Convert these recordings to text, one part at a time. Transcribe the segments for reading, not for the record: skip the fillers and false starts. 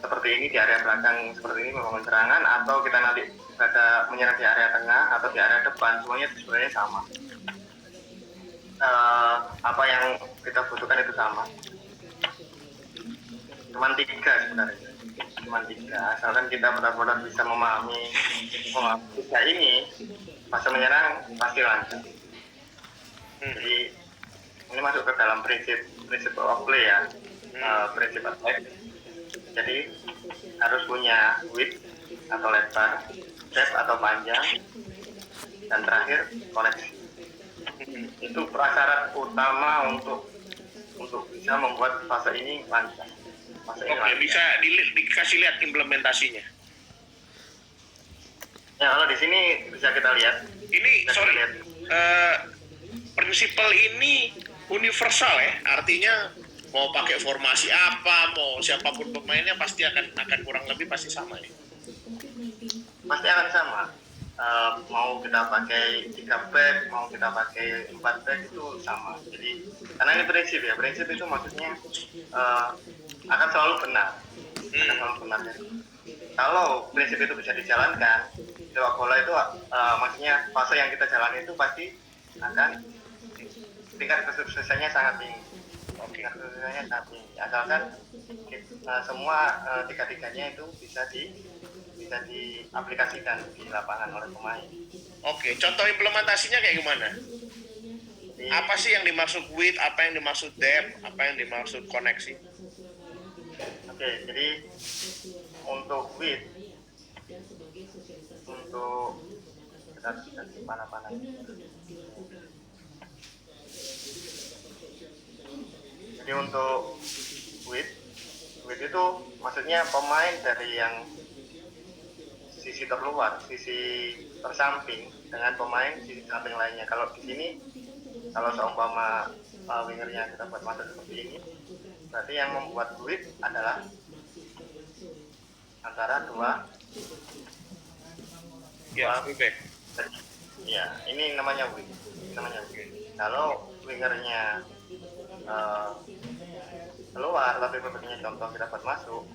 seperti ini di area belakang seperti ini membangun serangan, atau kita nanti ada menyerang di area tengah atau di area depan, semuanya sebenarnya sama. Apa yang kita butuhkan itu sama. Cuman tiga sebenarnya. Cuman tiga. Asalkan kita benar-benar bisa memahami tiga ini, fase menyerang pasti lancar. Jadi ini masuk ke dalam prinsip of play ya, prinsip attack. Jadi harus punya width atau lebar, depth atau panjang, dan terakhir koneksi. Itu prasyarat utama untuk bisa membuat fase ini lancar. Oke, bisa dikasih lihat implementasinya. Ya, kalau di sini bisa kita lihat. Ini prinsipal ini universal ya, artinya mau pakai formasi apa, mau siapapun pemainnya pasti akan kurang lebih pasti sama ya. Pasti akan sama. Mau kita pakai 3 back, mau kita pakai 4 back itu sama. Jadi karena ini prinsip ya, prinsip itu maksudnya akan selalu benar. Akan selalu benar. Kalau prinsip itu bisa dijalankan, sepak bola itu maksudnya fase yang kita jalani itu pasti akan tingkat kesuksesannya sangat tinggi. Tingkat kesuksesannya sangat tinggi. Asalkan semua tiga-tiganya itu bisa diaplikasikan di lapangan oleh pemain. Oke, contoh implementasinya kayak gimana? Apa sih yang dimaksud width, apa yang dimaksud depth, apa yang dimaksud koneksi? Oke, jadi untuk width, untuk kita di mana-mana. Jadi untuk width itu maksudnya pemain dari yang sisi terluar, sisi tersamping dengan pemain sisi samping lainnya. Kalau di sini, kalau seumpama wingernya kita buat masuk seperti ini, berarti yang membuat width adalah antara dua back. Ya, ini namanya width. Kalau wingernya keluar, tapi sepertinya contoh kita buat masuk,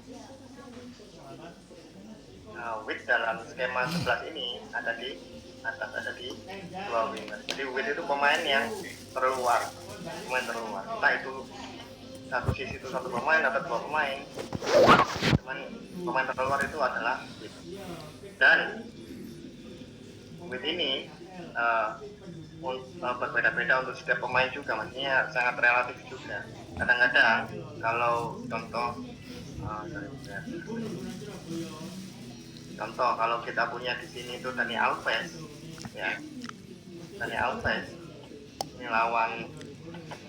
width dalam skema 11 ini ada di atas, ada di dua winger. Jadi width itu pemain yang terluar, entah itu satu sisi itu satu pemain atau dua pemain, cuman pemain terluar itu adalah width. Dan width ini berbeda-beda untuk setiap pemain juga, maksudnya sangat relatif juga. Kadang-kadang kalau contoh kalau kita punya di sini itu Dani Alves, ya, Dani Alves ini lawan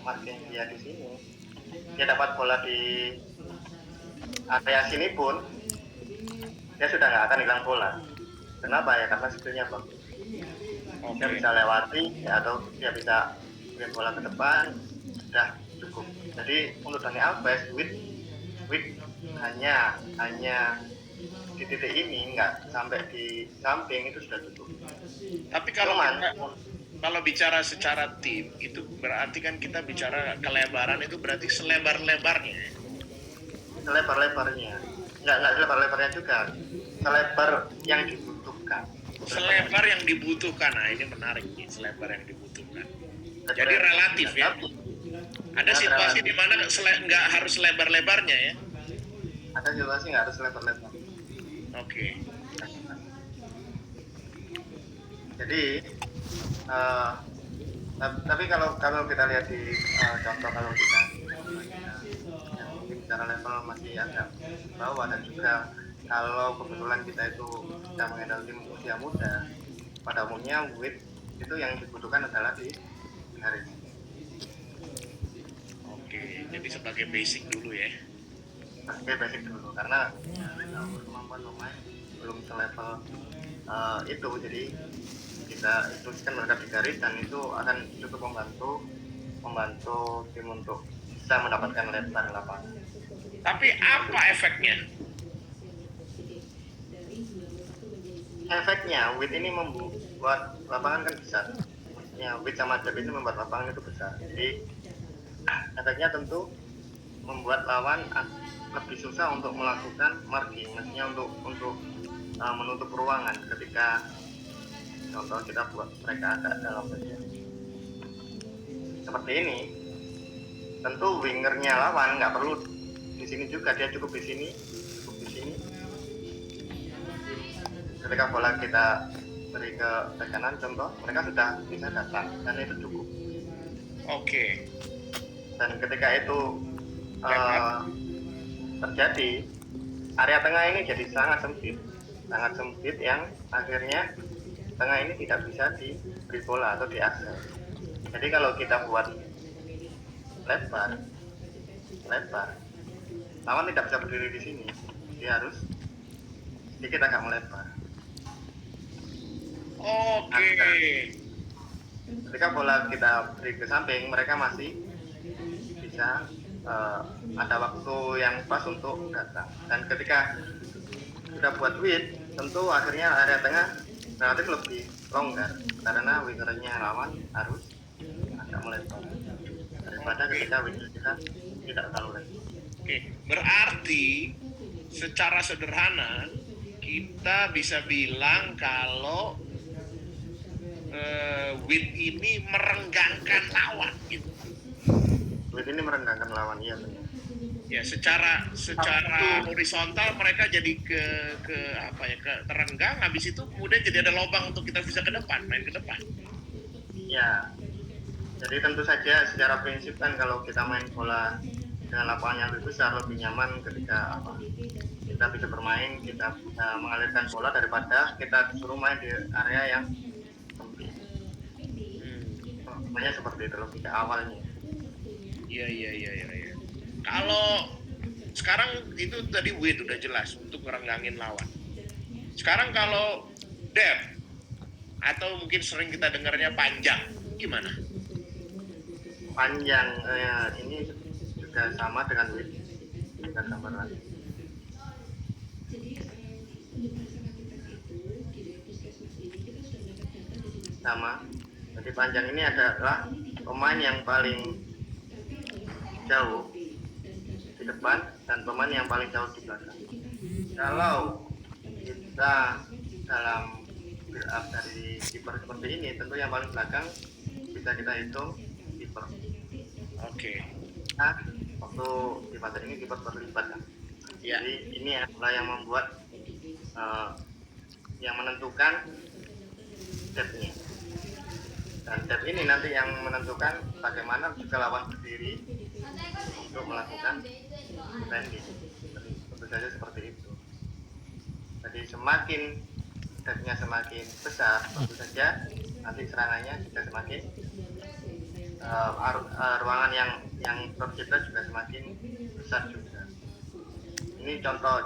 Marquinhos dia di sini, dia dapat bola di area sini pun dia sudah nggak akan hilang bola. Kenapa ya? Karena skillnya bagus. Dia bisa lewati ya, atau dia bisa kirim bola ke depan, sudah cukup. Jadi untuk Dani Alves width hanya di titik ini, nggak sampai di samping, itu sudah cukup. Tapi kalau bicara secara tim itu berarti kan kita bicara kelebaran, itu berarti selebar-lebarnya. Selebar-lebarnya, nggak selebar-lebarnya juga, selebar yang dibutuhkan. Selebar yang dibutuhkan, nah ini menarik nih, selebar yang dibutuhkan. Jadi relatif ya. Ada situasi di mana nggak harus selebar-lebarnya ya. Ada situasi nggak harus selebar-lebar. Oke. Jadi tapi kalau kita lihat di contoh, kalau kita secara level masih agak bawah, dan juga kalau kebetulan kita itu bisa mengendal tim usia muda, pada umumnya width itu yang dibutuhkan adalah di garis. Oke, jadi sebagai basic dulu ya. Basic dulu, karena kemampuan pemain belum selevel itu, jadi kita instruksikan mereka di garis, dan itu akan cukup membantu tim untuk bisa mendapatkan lebar lapangan. Tapi apa efeknya? Efeknya width ini membuat lapangan kan besar. Ya, width sama depth itu membuat lapangan itu besar. Jadi efeknya tentu membuat lawan lebih susah untuk melakukan marking, maksudnya untuk menutup ruangan ketika contoh kita buat mereka agak dalam saja seperti ini. Tentu wingernya lawan nggak perlu di sini juga, dia cukup di sini. Ketika bola kita beri ke kanan contoh, mereka sudah bisa datang dan itu cukup. Oke. Dan ketika itu terjadi, area tengah ini jadi sangat sempit yang akhirnya tengah ini tidak bisa diberi bola atau diakses. Jadi kalau kita buat lebar, lawan tidak bisa berdiri di sini, dia harus sedikit agak melebar. Oke. Ketika bola kita beri ke samping, mereka masih bisa ada waktu yang pas untuk datang. Dan ketika kita buat width, tentu akhirnya area tengah relatif lebih longgar karena wingernya lawan harus agak melebar daripada ketika winger kita tidak terlalu lebar. Oke, berarti secara sederhana kita bisa bilang kalau width ini merenggangkan lawan gitu. Width ini merenggangkan lawan, iya benar. Ya, secara horizontal mereka jadi ke terenggang, habis itu kemudian jadi ada lubang untuk kita bisa main ke depan. Ya, jadi tentu saja secara prinsip kan kalau kita main bola dengan lapangan yang lebih besar lebih nyaman ketika kita bisa bermain, kita bisa mengalirkan bola daripada kita disuruh main di area yang sempit. Makanya seperti itu logika awalnya. Iya. Kalau sekarang itu tadi width udah jelas untuk merenggangin lawan. Sekarang kalau depth atau mungkin sering kita dengarnya panjang, gimana? Panjang ini juga sama dengan width. Kita gambar lagi. Sama. Jadi panjang ini adalah pemain yang paling jauh di depan dan pemain yang paling jauh di belakang. Kalau kita dalam build up dari kiper seperti ini, tentu yang paling belakang bisa kita hitung kiper. Oke. Nah, waktu di fase ini kiper terlibat kan. Ya. Jadi ini adalah yang membuat yang menentukan depth-nya. Dan depth ini nanti yang menentukan bagaimana jika lawan berdiri untuk melakukan defending. Tentu saja seperti itu. Jadi semakin depth-nya semakin besar, tentu saja nanti serangannya juga semakin ruangan yang tercipta juga semakin besar juga. Ini contoh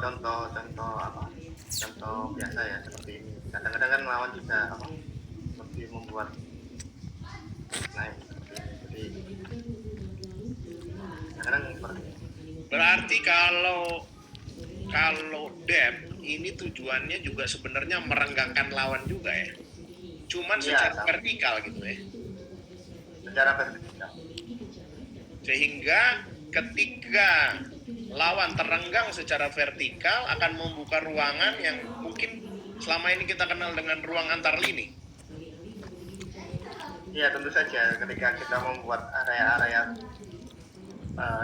biasa ya seperti ini. Kadang-kadang kan lawan juga lebih membuat naik seperti ini. Jadi kadang seperti ini. Berarti kalau depth ini tujuannya juga sebenarnya merenggangkan lawan juga ya. Cuman secara vertikal gitu ya. Secara vertikal. Sehingga ketika lawan terenggang secara vertikal akan membuka ruangan yang mungkin selama ini kita kenal dengan ruang antar lini. Iya, tentu saja ketika kita membuat area-area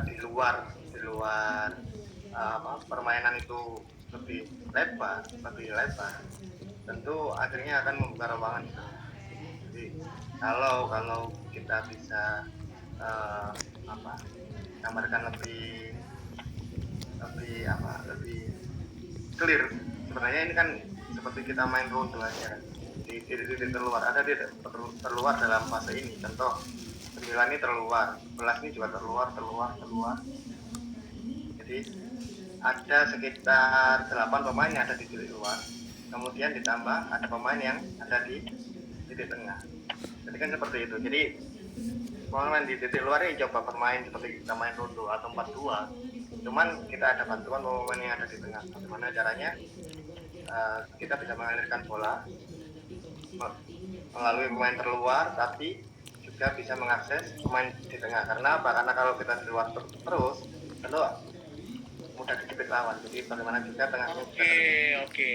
di luar permainan itu lebih lebar, tentu akhirnya akan membuka ruangan itu. Jadi kalau kita bisa gambarkan lebih clear, sebenarnya ini kan seperti kita main rondo aja kan. Di titik terluar ada di terluar dalam fase ini, contoh 9 ini terluar, 11 ini juga terluar. Jadi ada sekitar 8 pemain yang ada di titik luar, kemudian ditambah ada pemain yang ada di titik tengah. Jadi kan seperti itu. Jadi pemain di titik luar ini coba bermain seperti kita main rondo atau 4-2. Cuman kita ada bantuan pemain yang ada di tengah. Bagaimana caranya kita bisa mengalirkan bola melalui pemain terluar, tapi juga bisa mengakses pemain di tengah. Karena apa? Karena kalau kita di luar terus, tentu mudah dijepit lawan. Jadi bagaimana juga tengahnya bisa Oke.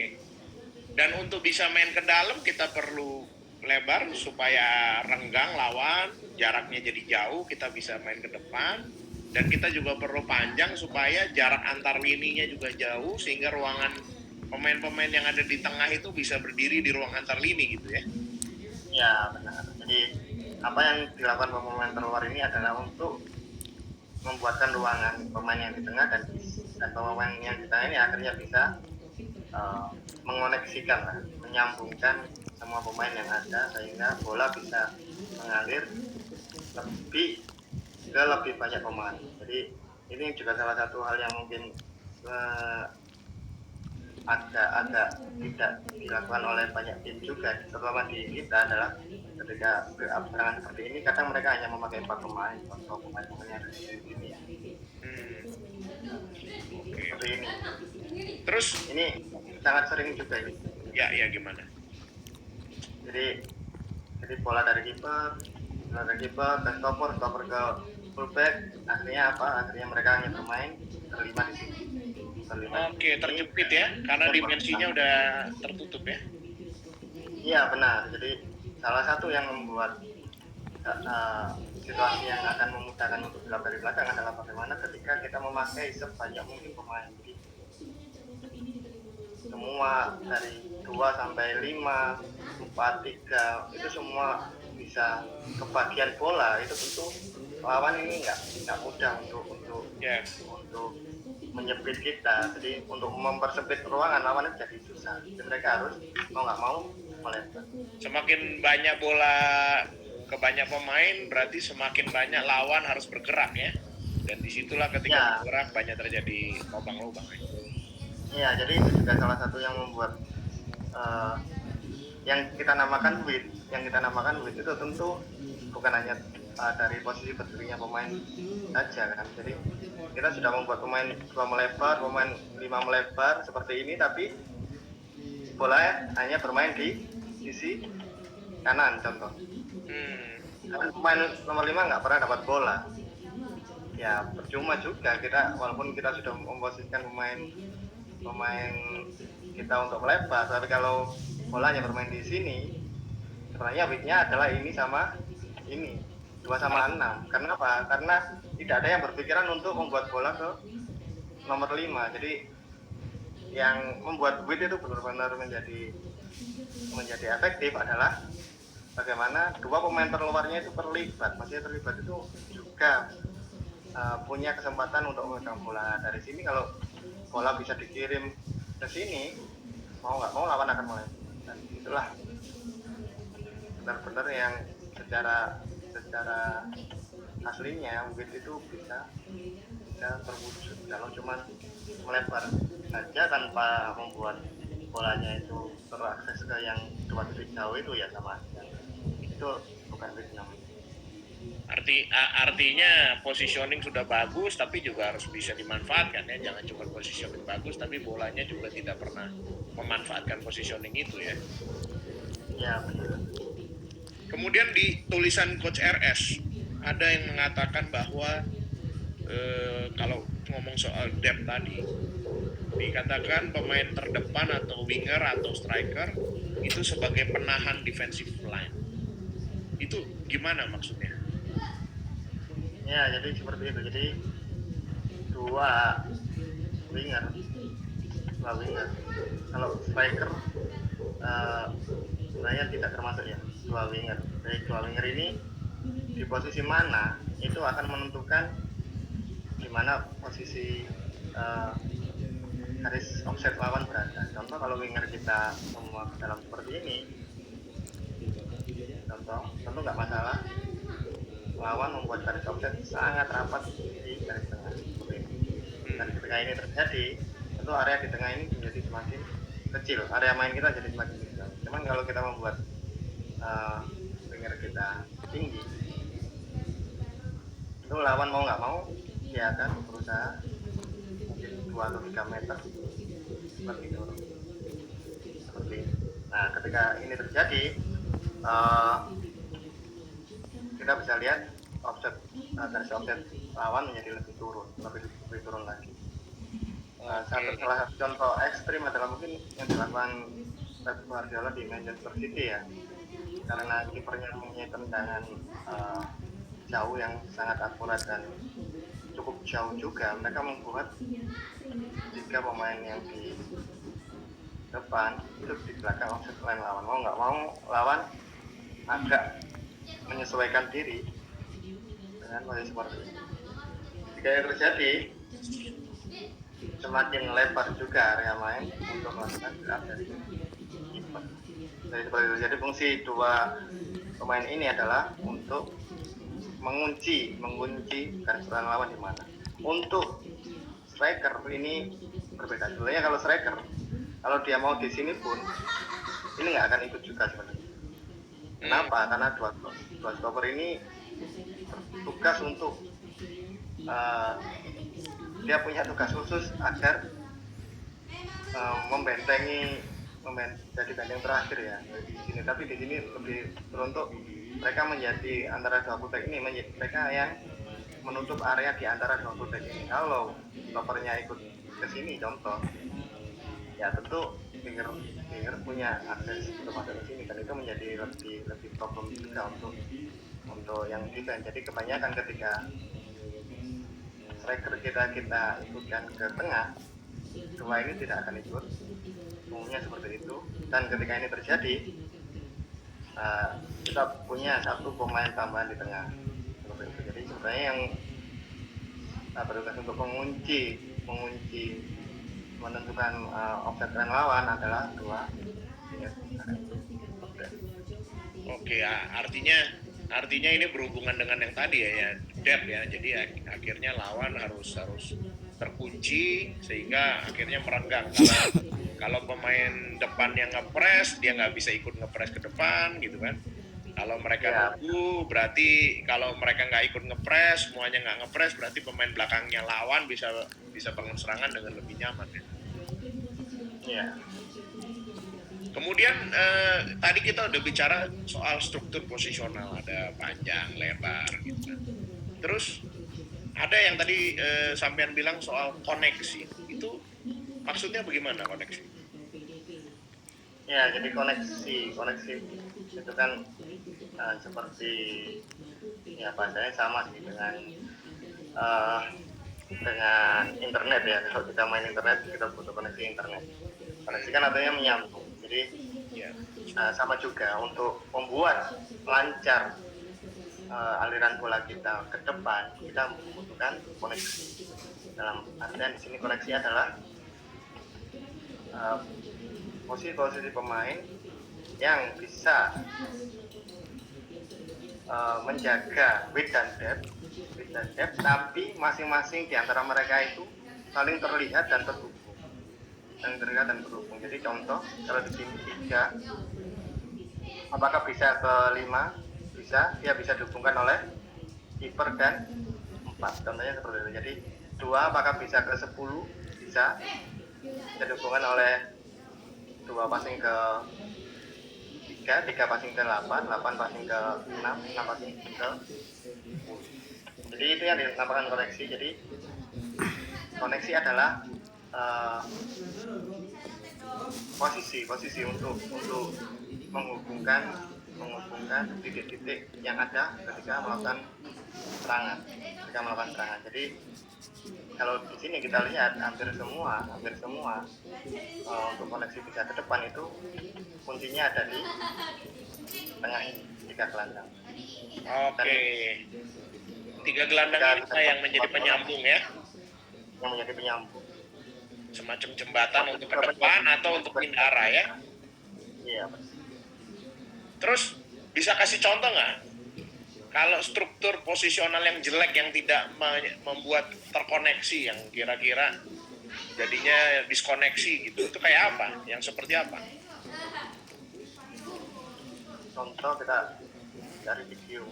Dan untuk bisa main ke dalam kita perlu lebar supaya renggang lawan, jaraknya jadi jauh, kita bisa main ke depan. Dan kita juga perlu panjang supaya jarak antar lininya juga jauh sehingga ruangan pemain-pemain yang ada di tengah itu bisa berdiri di ruang antar lini gitu ya. ya benar. Jadi apa yang dilakukan pemain terluar ini adalah untuk membuatkan ruangan pemain yang di tengah dan pemain yang di tengah ini akhirnya bisa mengoneksikan lah, menyambungkan semua pemain yang ada sehingga bola bisa mengalir ke lebih banyak pemain. Jadi ini juga salah satu hal yang mungkin agak tidak dilakukan oleh banyak tim juga, terutama di kita adalah ketika serangan seperti ini kadang mereka hanya memakai 4 pemain atau pemain-pemain yang ada di sini ya. Seperti ini. Terus ini sangat sering juga ini. Ya gimana? Jadi bola dari kiper ke stopper ke fullback, akhirnya mereka hanya bermain berlima di sini. Oke, terjepit ya, karena dimensinya udah tertutup ya. Iya benar. Jadi salah satu yang membuat situasi yang akan memudahkan untuk gerak dari belakang adalah bagaimana ketika kita memakai sebanyak mungkin pemain. Jadi semua dari 2 sampai 5, 4, 3 itu semua bisa kebagian bola. Itu tentu lawan ini nggak mudah untuk menyempit kita. Jadi untuk mempersempit ruangan lawan itu jadi susah. Jadi mereka harus mau nggak mau melebar. Semakin banyak bola ke banyak pemain berarti semakin banyak lawan harus bergerak ya. Dan disitulah ketika bergerak banyak terjadi lubang-lubang. Iya, jadi itu juga salah satu yang membuat yang kita namakan width. Yang kita namakan width itu tentu bukan hanya dari posisi berdirinya pemain saja kan. Jadi kita sudah membuat pemain 2 melebar, pemain 5 melebar seperti ini, tapi bola hanya bermain di sisi kanan contoh. Karena pemain nomor 5 nggak pernah dapat bola. Ya percuma juga kita, walaupun kita sudah memposisikan pemain kita untuk melebar, tapi kalau bolanya bermain di sini, sebenarnya width-nya adalah ini sama ini, 2 sama 6. Kenapa? Karena tidak ada yang berpikiran untuk membuat bola ke nomor 5. Jadi yang membuat width itu benar-benar menjadi efektif adalah bagaimana 2 pemain terluarnya itu terlibat. Maksudnya terlibat itu juga punya kesempatan untuk memegang bola. Dari sini kalau bola bisa dikirim ke sini, mau nggak mau lawan akan mulai. Dan itulah benar-benar yang secara aslinya width itu bisa terwujud kalau cuma melebar saja tanpa membuat bolanya itu terakses ke yang 2 titik jauh itu ya sama aja. Itu bukan width namanya. Artinya positioning sudah bagus tapi juga harus bisa dimanfaatkan ya, jangan cuma positioning bagus tapi bolanya juga tidak pernah memanfaatkan positioning itu ya. Ya benar. Kemudian di tulisan Coach RS ada yang mengatakan bahwa kalau ngomong soal depth tadi, dikatakan pemain terdepan atau winger atau striker itu sebagai penahan defensive line. Itu gimana maksudnya? Ya jadi seperti itu. Jadi dua winger. Kalau striker sebenarnya tidak termasuk ya, 2 winger. Jadi 2 winger ini di posisi mana itu akan menentukan di mana posisi garis offset lawan berada. Contoh kalau winger kita semua ke dalam seperti ini, tentu nggak masalah. Lawan membuat garis offset sangat rapat di garis tengah seperti ini. Dan ketika ini terjadi, tentu area di tengah ini menjadi semakin kecil. Area main kita jadi semakin kecil. Cuman kalau kita membuat winger kita tinggi, itu lawan mau nggak mau dia akan berusaha mungkin 2 atau 3 meter seperti itu. Nah ketika ini terjadi, kita bisa lihat garis offset lawan menjadi lebih turun lagi. Oke. Salah satu contoh ekstrim adalah mungkin yang dilakukan Pep Guardiola di Manchester City ya, karena kipernya mempunyai tendangan jauh yang sangat akurat dan cukup jauh juga. Mereka membuat tiga pemain yang di depan itu di belakang offset line lawan. Mau nggak mau lawan agak menyesuaikan diri dengan posisi seperti itu. Jika yang terjadi, semakin lebar juga area main untuk melakukan gerak dari kiper. Jadi fungsi dua pemain ini adalah untuk mengunci garis pertahanan lawan di mana. Untuk striker ini berbeda. Sebenarnya kalau striker, kalau dia mau di sini pun ini nggak akan ikut juga sebenarnya. Kenapa? Karena dua stopper ini bertugas untuk dia punya tugas khusus agar membentengi jadi benteng terakhir ya di sini. Tapi di sini lebih teruntuk mereka menjadi antara dua fullback ini mereka yang menutup area di antara dua fullback ini. Kalau stoppernya ikut ke sini contoh, ya tentu winger punya akses untuk masuk ke sini dan itu menjadi lebih problem juga untuk yang defense. Jadi kebanyakan ketika striker kita ikutkan ke tengah, dua ini tidak akan ikut, umumnya seperti itu. Dan ketika ini terjadi, kita punya satu pemain tambahan di tengah seperti itu. Jadi sebenarnya yang bertugas untuk mengunci menentukan offset line lawan adalah dua. Oke, artinya ini berhubungan dengan yang tadi ya depth ya. Jadi akhirnya lawan harus terkunci sehingga akhirnya merenggang. Kalau pemain depan yang ngepres, dia nggak bisa ikut ngepres ke depan gitu kan. Kalau mereka nunggu, berarti kalau mereka nggak ikut ngepres, semuanya nggak ngepres, berarti pemain belakangnya lawan bisa bangun serangan dengan lebih nyaman ya. Iya. Kemudian tadi kita udah bicara soal struktur posisional, ada panjang, lebar gitu. Terus ada yang tadi sampean bilang soal koneksi. Itu maksudnya bagaimana koneksi? Ya, jadi koneksi itu kan seperti ya bahasanya sama sih dengan internet ya. Kalau kita main internet kita butuh koneksi internet. Koneksi kan artinya menyambung. Jadi sama juga untuk membuat lancar aliran bola kita ke depan, kita membutuhkan koneksi. Dalam artian di sini koneksi adalah posisi pemain yang bisa menjaga width dan depth, tapi masing-masing di antara mereka itu saling terlihat dan terhubung. Jadi contoh kalau di sini 3, apakah bisa ke 5? Dia bisa dihubungkan oleh kiper dan 4. Contohnya seperti itu. Jadi 2 apakah bisa ke 10? Bisa dihubungkan oleh 2 passing ke 3 passing ke 8 passing ke 6 passing ke 10. Jadi itu yang dinamakan koneksi. Jadi koneksi adalah posisi untuk menghubungkan titik-titik yang ada ketika melakukan serangan. Jadi kalau di sini kita lihat hampir semua untuk koneksi bisa ke depan itu kuncinya ada di tengah ini, 3 gelandang. Oke. 3 gelandang ini yang menjadi penyambung ya? Yang menjadi penyambung. Semacam jembatan untuk ke depan atau untuk pindah arah ya? Iya. Terus bisa kasih contoh nggak? Kalau struktur posisional yang jelek yang tidak membuat terkoneksi, yang kira-kira jadinya diskoneksi gitu, itu kayak apa? Yang seperti apa? Contoh kita dari video.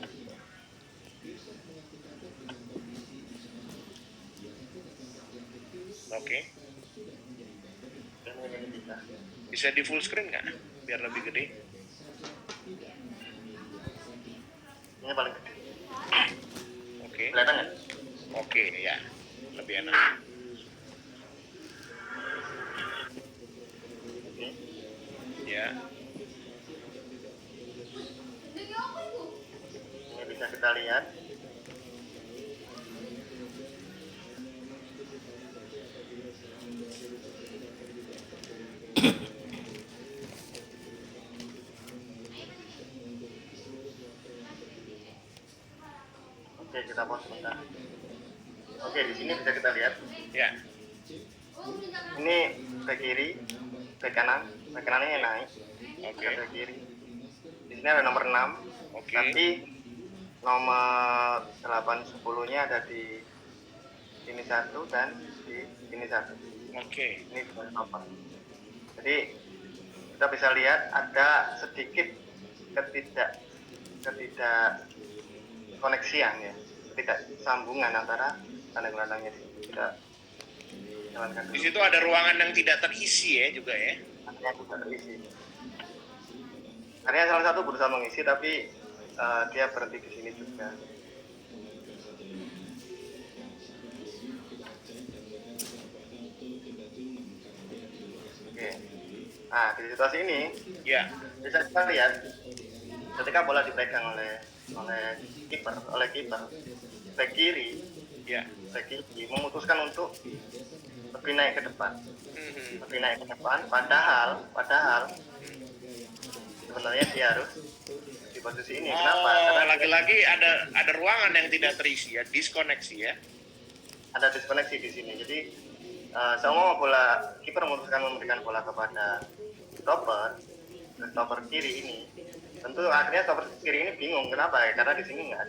Oke. Bisa di full screen nggak? Biar lebih gede. Ini paling gede. Oke. Kelihatan nggak? Oke, ya. Lebih enak. lihat. Oke, kita pause sebentar. Oke, di sini bisa kita lihat. Ya. Ini back kiri, back kanannya naik. Oke. Back kiri. Di sini ada nomor 6. Oke. Tapi nomor 8 10-nya ada di ini 1 dan di ini 1. Oke. Ini dua nomor. Jadi kita bisa lihat ada sedikit ketidak koneksian ya, tidak sambungan antara gelandang-gelandangnya. Kita jalankan Di dulu. situ ada ruangan yang tidak terisi ya juga ya. Artinya tidak terisi. Artinya salah satu berusaha mengisi tapi dia berhenti di sini juga. Oke. Nah, di situasi ini Ya. bisa kita lihat ketika bola dipegang oleh kiper, back kiri Ya. memutuskan untuk lebih naik ke depan. Padahal sebenarnya dia harus di posisi ini. Kenapa? Karena lagi-lagi ada ruangan yang tidak terisi ya, diskoneksi ya. ada diskoneksi di sini. Jadi semua bola kiper memutuskan memberikan bola kepada stopper kiri ini. Tentu akhirnya stopper kiri ini bingung kenapa ya? Karena di sini nggak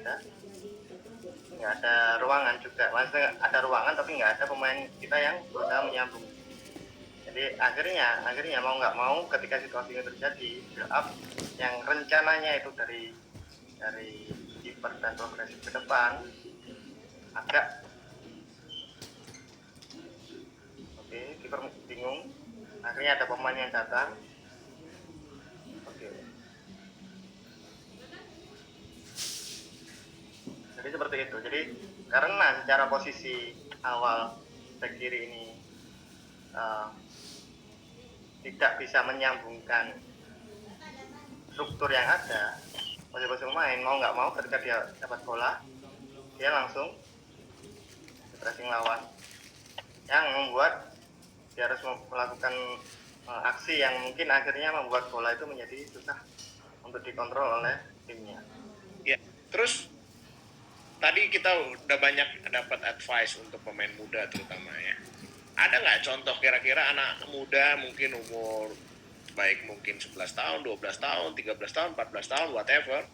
ada ruangan juga. Maksudnya ada ruangan tapi nggak ada pemain kita yang berusaha menyambung. Jadi akhirnya mau nggak mau ketika situasi ini terjadi, build up yang rencananya itu dari kiper dan progresif ke depan agak kiper bingung. Akhirnya ada pemain yang datang. Jadi seperti itu. Jadi karena secara posisi awal back kiri ini tidak bisa menyambungkan struktur yang ada, posisi pemain mau nggak mau ketika dia dapat bola dia langsung pressing lawan, yang membuat dia harus melakukan aksi yang mungkin akhirnya membuat bola itu menjadi susah untuk dikontrol oleh timnya. Ya. Terus tadi kita udah banyak dapat advice untuk pemain muda terutama ya. Ada nggak contoh kira-kira anak muda mungkin umur baik mungkin 11 tahun, 12 tahun, 13 tahun, 14 tahun, whatever,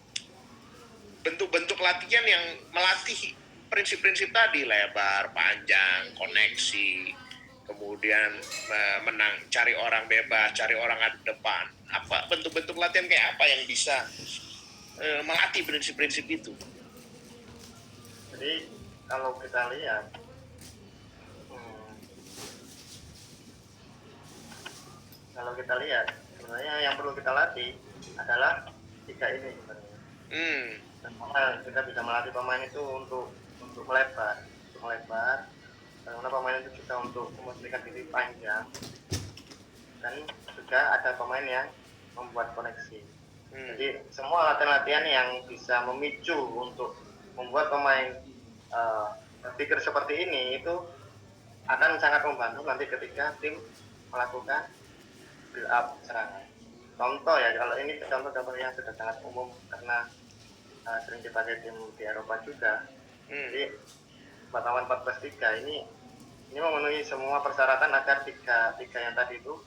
bentuk-bentuk latihan yang melatih prinsip-prinsip tadi, lebar, panjang, koneksi, kemudian cari orang bebas, cari orang ada depan. Apa bentuk-bentuk latihan kayak apa yang bisa melatih prinsip-prinsip itu? Jadi kalau kita lihat sebenarnya yang perlu kita latih adalah 3 ini sebenarnya. Kita bisa melatih pemain itu untuk melebar, karena pemain itu juga untuk memastikan diri panjang, dan juga ada pemain yang membuat koneksi. Jadi semua latihan-latihan yang bisa memicu untuk membuat pemain berpikir seperti ini itu akan sangat membantu nanti ketika tim melakukan build up serangan. Contoh ya, kalau ini contoh yang sudah sangat umum karena sering dipakai tim di Eropa juga. Jadi lawan 4+3 ini memenuhi semua persyaratan agar tiga yang tadi itu